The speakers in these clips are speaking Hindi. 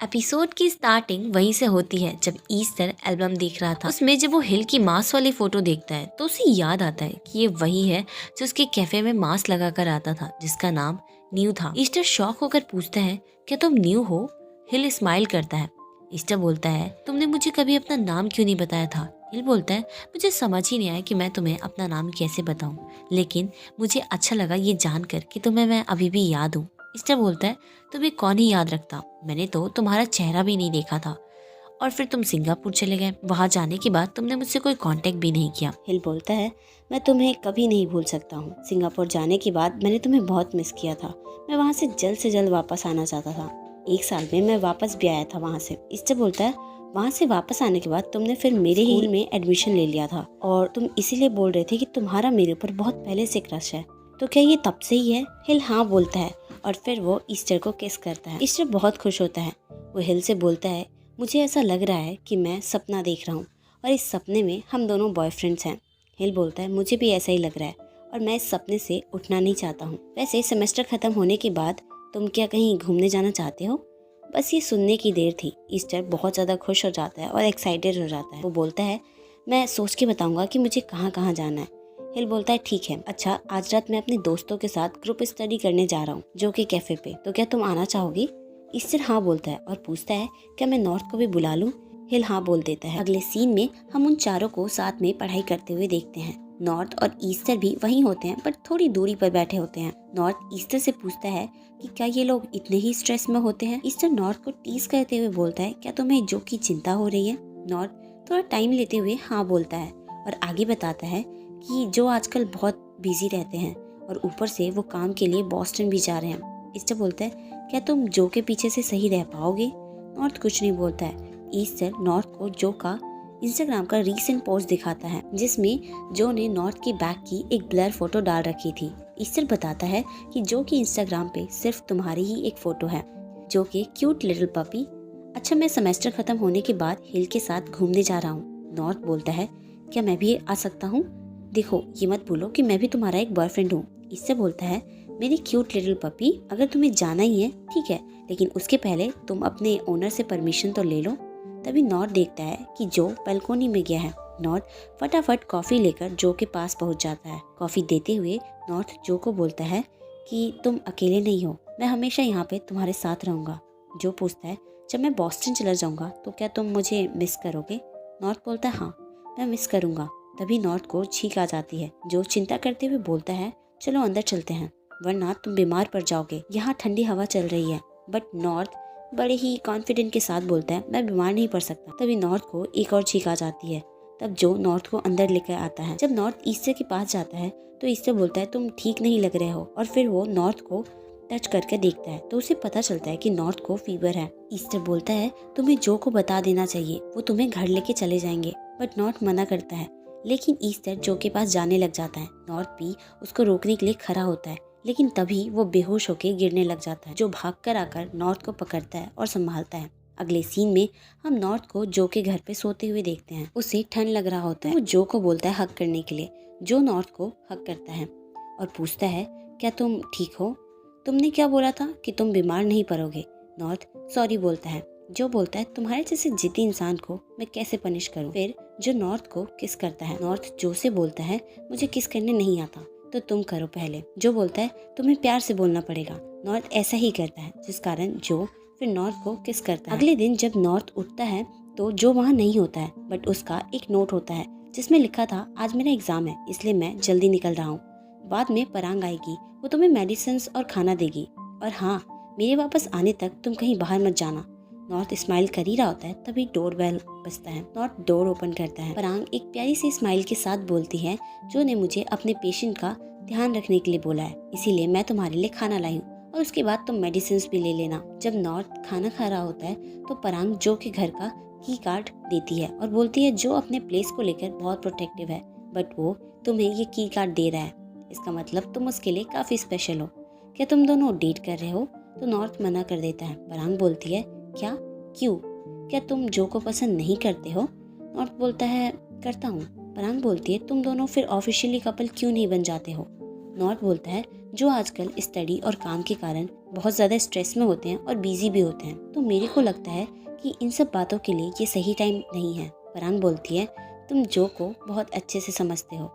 एपिसोड की स्टार्टिंग वहीं से होती है जब ईस्टर एल्बम देख रहा था। उसमें जब वो हिल की मास्क वाली फोटो देखता है तो उसे याद आता है कि ये वही है जो उसके कैफे में मास्क लगा कर आता था, जिसका नाम न्यू था। ईस्टर शॉक होकर पूछता है, क्या तुम न्यू हो? हिल स्माइल करता है। ईस्टर बोलता है, तुमने मुझे कभी अपना नाम क्यों नहीं बताया था? हिल बोलता है, मुझे समझ ही नहीं आया कि मैं तुम्हें अपना नाम कैसे बताऊं, लेकिन मुझे अच्छा लगा ये जानकर कि तुम्हें मैं अभी भी याद हूँ। ईस्टर बोलता है, तुम्हें कौन ही याद रखता, मैंने तो तुम्हारा चेहरा भी नहीं देखा था। और फिर तुम सिंगापुर चले गए, वहाँ जाने के बाद तुमने मुझसे कोई कांटेक्ट भी नहीं किया। हिल बोलता है, मैं तुम्हें कभी नहीं भूल सकता हूँ। सिंगापुर जाने के बाद मैंने तुम्हें बहुत मिस किया था। मैं वहाँ से जल्द वापस आना चाहता था। 1 साल में मैं वापस भी आया था वहाँ से। इससे बोलता है, वहाँ से वापस आने के बाद तुमने फिर मेरे ही में एडमिशन ले लिया था और तुम इसीलिए बोल रहे थे कि तुम्हारा मेरे ऊपर बहुत पहले से क्रश है। तो क्या ये तब से ही है? हिल हाँ बोलता है और फिर वो ईस्टर को किस करता है। ईस्टर बहुत खुश होता है। वो हिल से बोलता है, मुझे ऐसा लग रहा है कि मैं सपना देख रहा हूँ और इस सपने में हम दोनों बॉयफ्रेंड्स हैं। हिल बोलता है, मुझे भी ऐसा ही लग रहा है और मैं इस सपने से उठना नहीं चाहता हूँ। वैसे सेमेस्टर खत्म होने के बाद तुम क्या कहीं घूमने जाना चाहते हो? बस ये सुनने की देर थी। ईस्टर बहुत ज़्यादा खुश हो जाता है और एक्साइटेड हो जाता है। वो बोलता है, मैं सोच के बताऊंगा कि मुझे कहाँ कहाँ जाना है। हिल बोलता है, ठीक है। अच्छा, आज रात मैं अपने दोस्तों के साथ ग्रुप स्टडी करने जा रहा हूँ जो कि कैफे पे, तो क्या तुम आना चाहोगी? ईस्टर हाँ बोलता है और पूछता है, क्या मैं नॉर्थ को भी बुला लूँ? हिल हाँ बोल देता है। अगले सीन में हम उन चारों को साथ में पढ़ाई करते हुए देखते हैं। नॉर्थ और ईस्टर भी वहीं होते हैं बट थोड़ी दूरी पर बैठे होते हैं। नॉर्थ ईस्टर से पूछता है कि क्या ये लोग इतने ही स्ट्रेस में होते हैं? ईस्टर नॉर्थ को टीज करते हुए बोलता है, क्या तुम्हें जो की चिंता हो रही है? नॉर्थ थोड़ा टाइम लेते हुए हाँ बोलता है और आगे बताता है कि जो आजकल बहुत बिजी रहते हैं और ऊपर से वो काम के लिए बॉस्टन भी जा रहे हैं। ईस्टर बोलता है, क्या तुम जो के पीछे से सही रह पाओगे? नॉर्थ कुछ नहीं बोलता है। ईस्टर नॉर्थ को जो का इंस्टाग्राम का रीसेंट पोस्ट दिखाता है जिसमें जो ने नॉर्थ की बैग की एक ब्लर फोटो डाल रखी थी। ईस्टर बताता है कि जो की इंस्टाग्राम पे सिर्फ तुम्हारी ही एक फोटो है, जो कि क्यूट लिटिल पपी। अच्छा, मैं सेमेस्टर खत्म होने के बाद हिल के साथ घूमने जा रहा हूँ। नॉर्थ बोलता है, क्या मैं भी आ सकता हूँ? देखो, ये मत भूलो कि मैं भी तुम्हारा एक बॉयफ्रेंड हूँ। इससे बोलता है, मेरी क्यूट लिटिल पपी, अगर तुम्हें जाना ही है ठीक है, लेकिन उसके पहले तुम अपने ओनर से परमिशन तो ले लो। तभी नॉर्थ देखता है कि जो बालकोनी में गया है। नॉर्थ फटाफट कॉफी लेकर जो के पास पहुंच जाता है। कॉफी देते हुए नॉर्थ जो को बोलता है कि तुम अकेले नहीं हो, मैं हमेशा यहाँ पे तुम्हारे साथ रहूंगा। जो पूछता है, जब मैं बॉस्टन चला जाऊंगा तो क्या तुम मुझे मिस करोगे? नॉर्थ बोलता है, हाँ मैं मिस करूंगा। तभी नॉर्थ को छींक आ जाती है। जो चिंता करते हुए बोलता है, चलो अंदर चलते हैं वरना तुम बीमार पड़ जाओगे, यहाँ ठंडी हवा चल रही है। बट नॉर्थ बड़े ही कॉन्फिडेंट के साथ बोलता है, मैं बीमार नहीं पड़ सकता। तभी नॉर्थ को एक और छींक आ जाती है। तब जो नॉर्थ को अंदर लेकर आता है। जब नॉर्थ ईस्टर के पास जाता है तो ईस्टर बोलता है, तुम ठीक नहीं लग रहे हो। और फिर वो नॉर्थ को टच करके देखता है तो उसे पता चलता है कि नॉर्थ को फीवर है। ईस्टर बोलता है, तुम्हें जो को बता देना चाहिए, वो तुम्हें घर लेके चले जाएंगे। बट नॉर्थ मना करता है, लेकिन ईस्टर जो के पास जाने लग जाता है। नॉर्थ भी उसको रोकने के लिए खड़ा होता है, लेकिन तभी वो बेहोश होकर गिरने लग जाता है। जो भागकर आकर नॉर्थ को पकड़ता है और संभालता है। अगले सीन में हम नॉर्थ को जो के घर पे सोते हुए देखते हैं। उसे ठंड लग रहा होता है। वो जो को बोलता है हक करने के लिए। जो नॉर्थ को हक करता है और पूछता है, क्या तुम ठीक हो? तुमने क्या बोला था कि तुम बीमार नहीं पड़ोगे? नॉर्थ सॉरी बोलता है। जो बोलता है, तुम्हारे जैसे जिद्दी इंसान को मैं कैसे पनिश करूं? फिर जो नॉर्थ को किस करता है। नॉर्थ जो से बोलता है, मुझे किस करने नहीं आता, तो तुम करो पहले। जो बोलता है, तुम्हें प्यार से बोलना पड़ेगा। नॉर्थ ऐसा ही करता है, जिस कारण जो फिर नॉर्थ को किस करता है। अगले दिन जब नॉर्थ उठता है तो जो वहाँ नहीं होता है, बट उसका एक नोट होता है जिसमें लिखा था, आज मेरा एग्जाम है इसलिए मैं जल्दी निकल रहा हूँ, बाद में परांग आएगी, वो तुम्हें मेडिसिन और खाना देगी, और हाँ, मेरे वापस आने तक तुम कहीं बाहर मत जाना। नॉर्थ स्माइल कर ही रहा होता है तभी डोर बेल बजता है। नॉर्थ डोर ओपन करता है। परांग एक प्यारी सी स्माइल के साथ बोलती है, जो ने मुझे अपने पेशेंट का ध्यान रखने के लिए बोला है, इसीलिए मैं तुम्हारे लिए खाना लाई हूँ और उसके बाद तुम मेडिसिन भी ले लेना। जब नॉर्थ खाना खा रहा होता है तो परांग जो के घर का की कार्ड देती है और बोलती है, जो अपने प्लेस को लेकर बहुत प्रोटेक्टिव है, बट वो तुम्हें ये की कार्ड दे रहा है, इसका मतलब तुम उसके लिए काफी स्पेशल हो। क्या तुम दोनों डेट कर रहे हो? तो नॉर्थ मना कर देता है। परांग बोलती है, क्या? क्यों? क्या तुम जो को पसंद नहीं करते हो? नॉर्थ बोलता है, करता हूँ। परांग बोलती है, तुम दोनों फिर ऑफिशियली कपल क्यों नहीं बन जाते हो? नॉर्थ बोलता है, जो आजकल स्टडी और काम के कारण बहुत ज़्यादा स्ट्रेस में होते हैं और बिजी भी होते हैं। तो मेरे को लगता है कि इन सब बातों के लिए ये सही टाइम नहीं है। पराग बोलती है, तुम जो को बहुत अच्छे से समझते हो।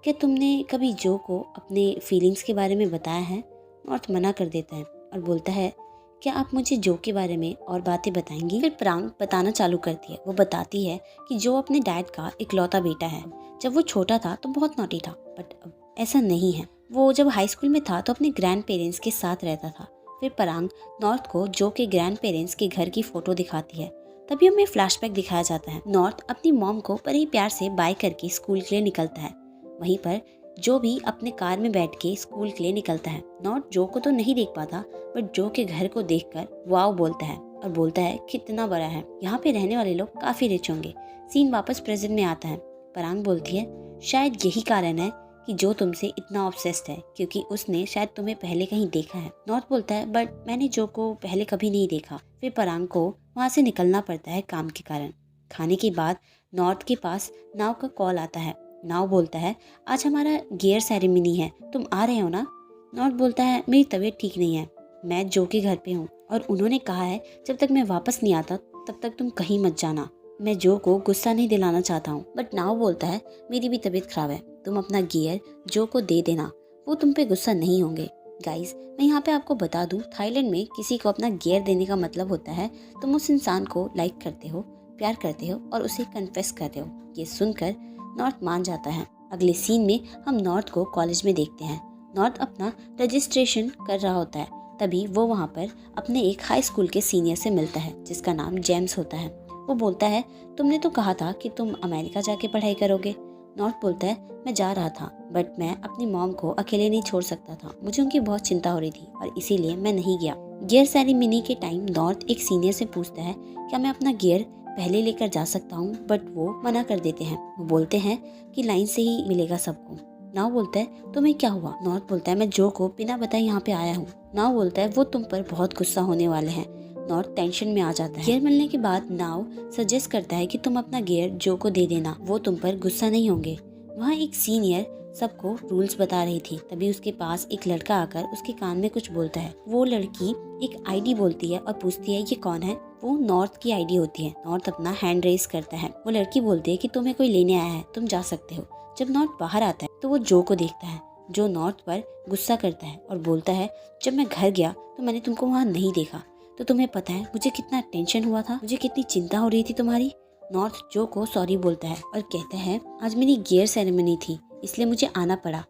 क्या तुमने कभी जो को अपने फीलिंग्स के बारे में बताया है? नॉर्थ मना कर देता है और बोलता है, क्या आप मुझे जो के बारे में और बातें बताएंगी? फिर पराग बताना चालू करती है। वो बताती है कि जो अपने डैड का इकलौता बेटा है। जब वो छोटा था तो बहुत नॉटी था, बट अब ऐसा नहीं है। वो जब हाई स्कूल में था तो अपने ग्रैंड पेरेंट्स के साथ रहता था। फिर पराग नॉर्थ को जो के ग्रैंड पेरेंट्स के घर की फोटो दिखाती है। तभी हमें फ्लैशबैक दिखाया जाता है। नॉर्थ अपनी मॉम को बड़े ही प्यार से बाय करके स्कूल के लिए निकलता है। वहीं पर जो भी अपने कार में बैठ के स्कूल के लिए निकलता है। नॉर्थ जो को तो नहीं देख पाता, बट जो के घर को देखकर वाव बोलता है और बोलता है कितना बड़ा है, यहाँ पे रहने वाले लोग काफी रिच होंगे। सीन वापस प्रेजेंट में आता है। पराग बोलती है, शायद यही कारण है कि जो तुमसे इतना ऑब्सेस्ड है, क्योंकि उसने शायद तुम्हें पहले कहीं देखा है। नॉर्थ बोलता है, बट मैंने जो को पहले कभी नहीं देखा। फिर पराग को वहाँ से निकलना पड़ता है काम के कारण। खाने के बाद नॉर्थ के पास नाव का कॉल आता है। नाव बोलता है, आज हमारा गियर सेरेमनी है, तुम आ रहे हो ना? नॉर्थ बोलता है, मेरी तबीयत ठीक नहीं है, मैं जो के घर पे हूँ और उन्होंने कहा है जब तक मैं वापस नहीं आता तब तक तुम कहीं मत जाना। मैं जो को गुस्सा नहीं दिलाना चाहता हूँ। बट नाव बोलता है, मेरी भी तबीयत खराब है, तुम अपना गियर जो को दे देना, वो तुम पे गुस्सा नहीं होंगे। गाइस, मैं यहाँ पे आपको बता दूँ, थाईलैंड में किसी को अपना गियर देने का मतलब होता है तुम उस इंसान को लाइक करते हो, प्यार करते हो और उसे कन्फेस करते हो। ये सुनकर नॉर्थ मान जाता है। अगले सीन में हम नॉर्थ को कॉलेज में देखते हैं। नॉर्थ अपना रजिस्ट्रेशन कर रहा होता है। तभी वो वहाँ पर अपने एक हाई स्कूल के सीनियर से मिलता है जिसका नाम जेम्स होता है। वो बोलता है, तुमने तो कहा था कि तुम अमेरिका जाके पढ़ाई करोगे। नॉर्थ बोलता है, मैं जा रहा था, बट मैं अपनी मॉम को अकेले नहीं छोड़ सकता था, मुझे उनकी बहुत चिंता हो रही थी और इसीलिए मैं नहीं गया। गियर सेरेमनी के टाइम नॉर्थ एक सीनियर से पूछता है, क्या मैं अपना गियर पहले लेकर जा सकता हूँ? बट वो मना कर देते हैं। वो बोलते हैं कि लाइन से ही मिलेगा सबको। नाव बोलता है, तुम्हें क्या हुआ? नॉर्थ बोलता है, मैं जो को बिना बताए यहाँ पे आया हूँ। नाव बोलता है, वो तुम पर बहुत गुस्सा होने वाले हैं। नॉर्थ टेंशन में आ जाता है। गियर मिलने के बाद नाव सजेस्ट करता है कि तुम अपना गियर जो को दे देना, वो तुम पर गुस्सा नहीं होंगे। वहाँ एक सीनियर सबको रूल्स बता रही थी। तभी उसके पास एक लड़का आकर उसके कान में कुछ बोलता है। वो लड़की एक आईडी बोलती है और पूछती है, ये कौन है? वो नॉर्थ की आईडी होती है। नॉर्थ अपना हैंड रेस करता है। वो लड़की बोलती है कि तुम्हें कोई लेने आया है, तुम जा सकते हो। जब नॉर्थ बाहर आता है तो वो जो को देखता है। जो नॉर्थ पर गुस्सा करता है और बोलता है, जब मैं घर गया तो मैंने तुमको वहाँ नहीं देखा, तो तुम्हें पता है मुझे कितना टेंशन हुआ था, मुझे कितनी चिंता हो रही थी तुम्हारी। नॉर्थ जो को सॉरी बोलता है और कहता है, आज मेरी गियर सेरेमनी थी इसलिए मुझे आना पड़ा,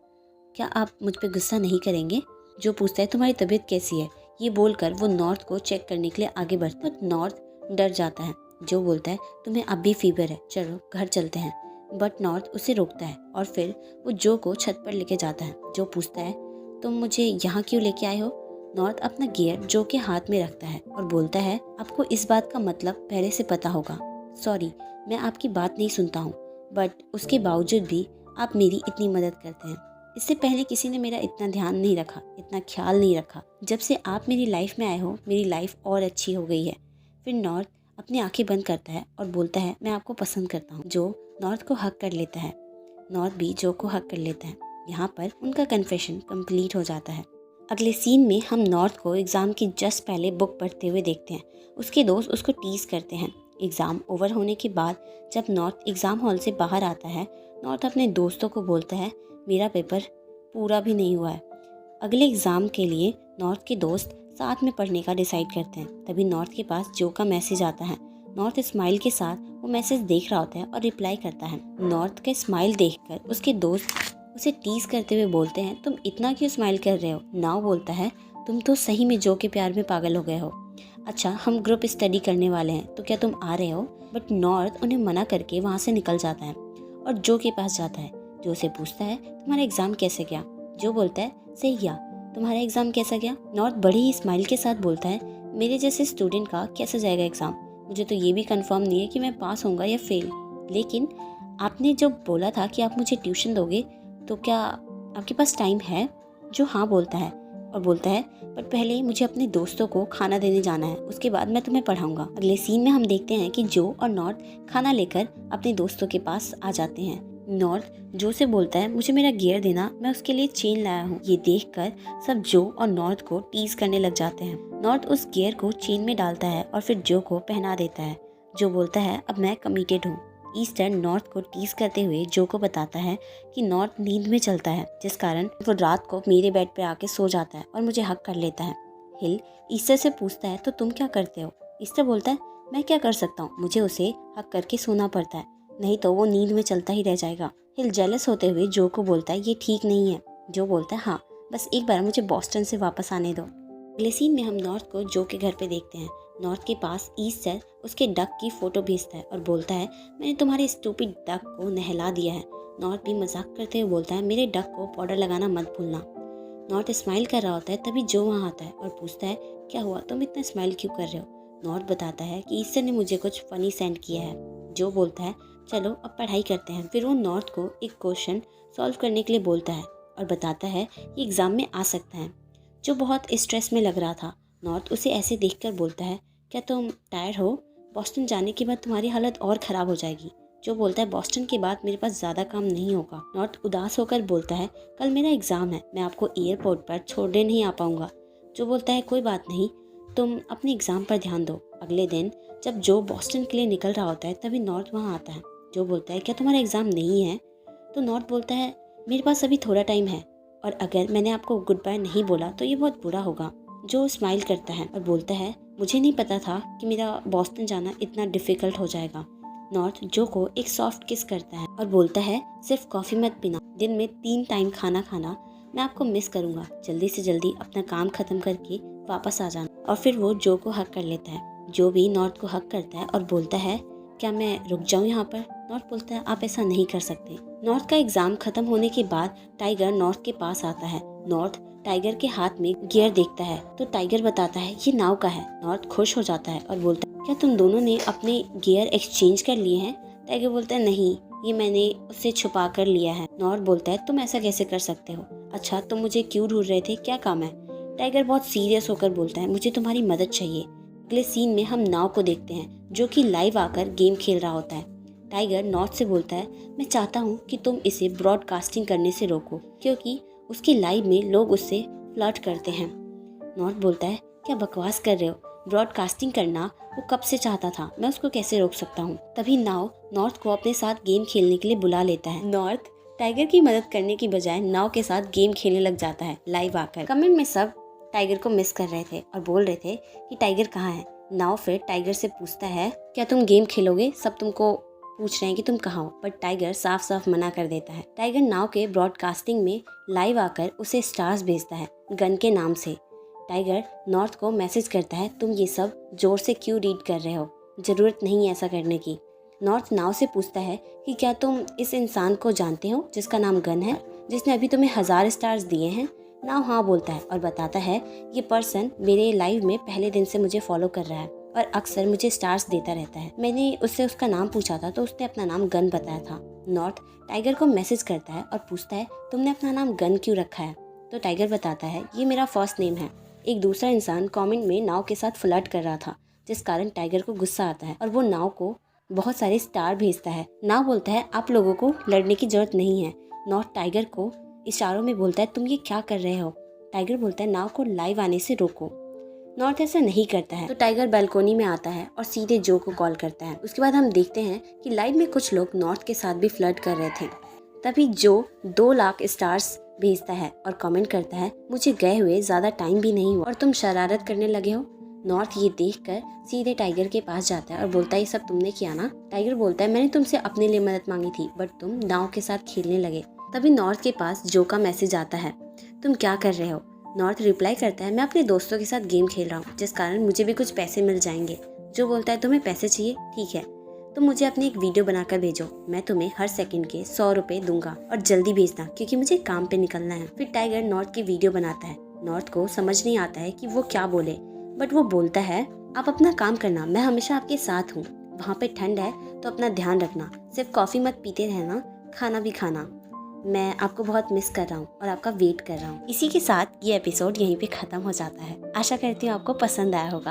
क्या आप मुझ पे गुस्सा नहीं करेंगे? जो पूछता है, तुम्हारी तबीयत कैसी है? ये बोलकर वो नॉर्थ को चेक करने के लिए आगे बढ़ता है। नॉर्थ डर जाता है। जो बोलता है, तुम्हें अब भी फीवर है, चलो घर चलते हैं। बट नॉर्थ उसे रोकता है और फिर वो जो को छत पर लेके जाता है। जो पूछता है, तुम मुझे यहाँ क्यों लेके आए हो? नॉर्थ अपना गियर जो के हाथ में रखता है और बोलता है, आपको इस बात का मतलब पहले से पता होगा। सॉरी, मैं आपकी बात नहीं सुनता हूँ, बट उसके बावजूद भी आप मेरी इतनी मदद करते हैं। इससे पहले किसी ने मेरा इतना ध्यान नहीं रखा, इतना ख्याल नहीं रखा। जब से आप मेरी लाइफ में आए हो, मेरी लाइफ और अच्छी हो गई है। फिर नॉर्थ अपनी आंखें बंद करता है और बोलता है, मैं आपको पसंद करता हूँ। जो नॉर्थ को हक कर लेता है। नॉर्थ भी जो को हक कर लेता है। यहाँ पर उनका कन्फेशन कंप्लीट हो जाता है। अगले सीन में हम नॉर्थ को एग्ज़ाम की जस्ट पहले बुक पढ़ते हुए देखते हैं। उसके दोस्त उसको टीज करते हैं। एग्ज़ाम ओवर होने के बाद जब नॉर्थ एग्ज़ाम हॉल से बाहर आता है, नॉर्थ अपने दोस्तों को बोलता है, मेरा पेपर पूरा भी नहीं हुआ है। अगले एग्ज़ाम के लिए नॉर्थ के दोस्त साथ में पढ़ने का डिसाइड करते हैं। तभी नॉर्थ के पास जो का मैसेज आता है। नॉर्थ स्माइल के साथ वो मैसेज देख रहा होता है और रिप्लाई करता है। नॉर्थ का स्माइल देखकर उसके दोस्त उसे टीज करते हुए बोलते हैं, तुम इतना क्यों स्माइल कर रहे हो? नाव बोलता है, तुम तो सही में जो के प्यार में पागल हो गए हो। अच्छा, हम ग्रुप स्टडी करने वाले हैं, तो क्या तुम आ रहे हो? बट नॉर्थ उन्हें मना करके वहाँ से निकल जाता है और जो के पास जाता है। जो उसे पूछता है, तुम्हारा एग्ज़ाम कैसे गया? जो बोलता है, सही गया। तुम्हारा एग्ज़ाम कैसा गया? नॉर्थ बड़ी ही स्माइल के साथ बोलता है, मेरे जैसे स्टूडेंट का कैसा जाएगा एग्ज़ाम? मुझे तो ये भी कंफर्म नहीं है कि मैं पास होऊंगा या फेल, लेकिन आपने जो बोला था कि आप मुझे ट्यूशन दोगे, तो क्या आपके पास टाइम है? जो हाँ बोलता है और बोलता है, बट पहले मुझे अपने दोस्तों को खाना देने जाना है, उसके बाद मैं तुम्हें पढ़ाऊंगा। अगले सीन में हम देखते हैं कि जो और नॉर्थ खाना लेकर अपने दोस्तों के पास आ जाते हैं। नॉर्थ जो से बोलता है मुझे मेरा गियर देना, मैं उसके लिए चेन लाया हूँ। ये देखकर सब जो और नॉर्थ को टीज करने लग जाते हैं। नॉर्थ उस गियर को चेन में डालता है और फिर जो को पहना देता है। जो बोलता है अब मैं कमिटेड हूँ। ईस्टर नॉर्थ को टीज करते हुए जो को बताता है कि नॉर्थ नींद में चलता है, जिस कारण वो रात को मेरे बेड पे आके सो जाता है और मुझे हक कर लेता है। हिल ईस्टर से पूछता है तो तुम क्या करते हो? ईस्टर बोलता है मैं क्या कर सकता हूँ, मुझे उसे हक करके सोना पड़ता है, नहीं तो वो नींद में चलता ही रह जाएगा। हिल जेलस होते हुए जो को बोलता है ये ठीक नहीं है। जो बोलता है हाँ, बस एक बार मुझे बॉस्टन से वापस आने दो। अगले सीन में हम नॉर्थ को जो के घर पे देखते हैं। नॉर्थ के पास ईस्टर उसके डक की फोटो भेजता है और बोलता है मैंने तुम्हारे स्टूपिड डक को नहला दिया है। नॉर्थ भी मजाक करते हुए बोलता है मेरे डक को पाउडर लगाना मत भूलना। नॉर्थ स्माइल कर रहा होता है, तभी जो वहाँ आता है और पूछता है क्या हुआ, तुम इतना स्माइल क्यों कर रहे हो? नॉर्थ बताता है कि ईस्टर ने मुझे कुछ फनी सेंड किया है। जो बोलता है चलो अब पढ़ाई करते हैं। फिर वो नॉर्थ को एक क्वेश्चन सॉल्व करने के लिए बोलता है और बताता है ये एग्जाम में आ सकता है। जो बहुत स्ट्रेस में लग रहा था, नॉर्थ उसे ऐसे देखकर बोलता है क्या तुम टायर्ड हो? बॉस्टन जाने के बाद तुम्हारी हालत और ख़राब हो जाएगी। जो बोलता है बॉस्टन के बाद मेरे पास ज़्यादा काम नहीं होगा। नॉर्थ उदास होकर बोलता है कल मेरा एग्ज़ाम है, मैं आपको एयरपोर्ट पर छोड़ने नहीं आ पाऊँगा। जो बोलता है कोई बात नहीं, तुम अपने एग्ज़ाम पर ध्यान दो। अगले दिन जब जो बॉस्टन के लिए निकल रहा होता है, तभी नॉर्थ वहाँ आता है। जो बोलता है क्या तुम्हारा एग्ज़ाम नहीं है? तो नॉर्थ बोलता है मेरे पास अभी थोड़ा टाइम है और अगर मैंने आपको गुड बाय नहीं बोला तो ये बहुत बुरा होगा। जो स्माइल करता है और बोलता है मुझे नहीं पता था कि मेरा बॉस्टन जाना इतना डिफ़िकल्ट हो जाएगा। नॉर्थ जो को एक सॉफ्ट किस करता है और बोलता है सिर्फ कॉफ़ी मत पीना, दिन में 3 टाइम खाना खाना, मैं आपको मिस करूँगा। जल्दी से जल्दी अपना काम ख़त्म करके वापस आ जाना। और फिर वो जो को हक कर लेता है। जो भी नॉर्थ को हक करता है और बोलता है क्या मैं रुक जाऊँ यहाँ पर? नॉर्थ बोलता है आप ऐसा नहीं कर सकते। नॉर्थ का एग्ज़ाम ख़त्म होने के बाद टाइगर नॉर्थ के पास आता है। नॉर्थ टाइगर के हाथ में गियर देखता है तो टाइगर बताता है ये नाव का है। नॉर्थ खुश हो जाता है और बोलता है क्या तुम दोनों ने अपने गियर एक्सचेंज कर लिए हैं? टाइगर बोलता है नहीं, ये मैंने उससे छुपा कर लिया है। नॉर्थ बोलता है तुम ऐसा कैसे कर सकते हो? अच्छा तुम मुझे क्यों ढूंढ रहे थे, क्या काम है? टाइगर बहुत सीरियस होकर बोलता है मुझे तुम्हारी मदद चाहिए। अगले सीन में हम नाव को देखते हैं जो कि लाइव आकर गेम खेल रहा होता है। टाइगर नॉर्थ से बोलता है मैं चाहता हूँ कि तुम इसे ब्रॉडकास्टिंग करने से रोको, क्योंकि उसके लाइव में लोग उससे फ्लर्ट करते हैं। नॉर्थ बोलता है क्या बकवास कर रहे हो, ब्रॉडकास्टिंग करना वो कब से चाहता था, मैं उसको कैसे रोक सकता हूँ? तभी नाव नॉर्थ को अपने साथ गेम खेलने के लिए बुला लेता है। नॉर्थ टाइगर की मदद करने की बजाय नाव के साथ गेम खेलने लग जाता है लाइव आकर। कमेंट में सब टाइगर को मिस कर रहे थे और बोल रहे थे कि टाइगर कहाँ है। नाव फिर टाइगर से पूछता है क्या तुम गेम खेलोगे, सब तुमको पूछ रहे हैं कि तुम कहाँ हो, पर टाइगर साफ साफ मना कर देता है। टाइगर नाव के ब्रॉडकास्टिंग में लाइव आकर उसे स्टार्स भेजता है गन के नाम से। टाइगर नॉर्थ को मैसेज करता है तुम ये सब जोर से क्यों रीड कर रहे हो, ज़रूरत नहीं है ऐसा करने की। नॉर्थ नाव से पूछता है कि क्या तुम इस इंसान को जानते हो जिसका नाम गन है, जिसने अभी तुम्हें 1000 स्टार्स दिए हैं? नाव हाँ बोलता है और बताता है ये पर्सन मेरे लाइव में पहले दिन से मुझे फॉलो कर रहा है और अक्सर मुझे स्टार्स देता रहता है। मैंने उससे उसका नाम पूछा था तो उसने अपना नाम गन बताया था। नॉर्थ टाइगर को मैसेज करता है और पूछता है तुमने अपना नाम गन क्यों रखा है? तो टाइगर बताता है ये मेरा फर्स्ट नेम है। एक दूसरा इंसान कमेंट में नाव के साथ फ्लर्ट कर रहा था, जिस कारण टाइगर को गुस्सा आता है और वो नाव को बहुत सारे स्टार भेजता है। नाव बोलता है आप लोगों को लड़ने की जरूरत नहीं है। नॉर्थ टाइगर को इशारों में बोलता है तुम ये क्या कर रहे हो? टाइगर बोलता है नाव को लाइव आने से रोको। नॉर्थ ऐसा नहीं करता है तो टाइगर बालकोनी में आता है और सीधे जो को कॉल करता है। उसके बाद हम देखते हैं कि लाइव में कुछ लोग नॉर्थ के साथ भी फ्लर्ट कर रहे थे। तभी जो 2 लाख स्टार्स भेजता है और कमेंट करता है मुझे गए हुए ज़्यादा टाइम भी नहीं हुआ और तुम शरारत करने लगे हो। नॉर्थ ये देखकर सीधे टाइगर के पास जाता है और बोलता है ये सब तुमने किया ना? टाइगर बोलता है मैंने तुमसे अपने लिए मदद मांगी थी बट तुम नाव के साथ खेलने लगे। तभी नॉर्थ के पास जो का मैसेज आता है तुम क्या कर रहे हो? नॉर्थ रिप्लाई करता है मैं अपने दोस्तों के साथ गेम खेल रहा हूँ, जिस कारण मुझे भी कुछ पैसे मिल जाएंगे। जो बोलता है तुम्हें पैसे चाहिए, ठीक है तुम मुझे अपनी एक वीडियो बनाकर भेजो, मैं तुम्हें हर सेकंड के 100 रुपए दूंगा और जल्दी भेजना क्योंकि मुझे काम पे निकलना है। फिर टाइगर नॉर्थ की वीडियो बनाता है। नॉर्थ को समझ नहीं आता है कि वो क्या बोले, बट वो बोलता है आप अपना काम करना, मैं हमेशा आपके साथ हूँ। वहाँ पे ठंड है तो अपना ध्यान रखना, सिर्फ कॉफ़ी मत पीते रहना, खाना भी खाना। मैं आपको बहुत मिस कर रहा हूँ और आपका वेट कर रहा हूँ। इसी के साथ ये एपिसोड यहीं पे ख़त्म हो जाता है। आशा करती हूँ आपको पसंद आया होगा।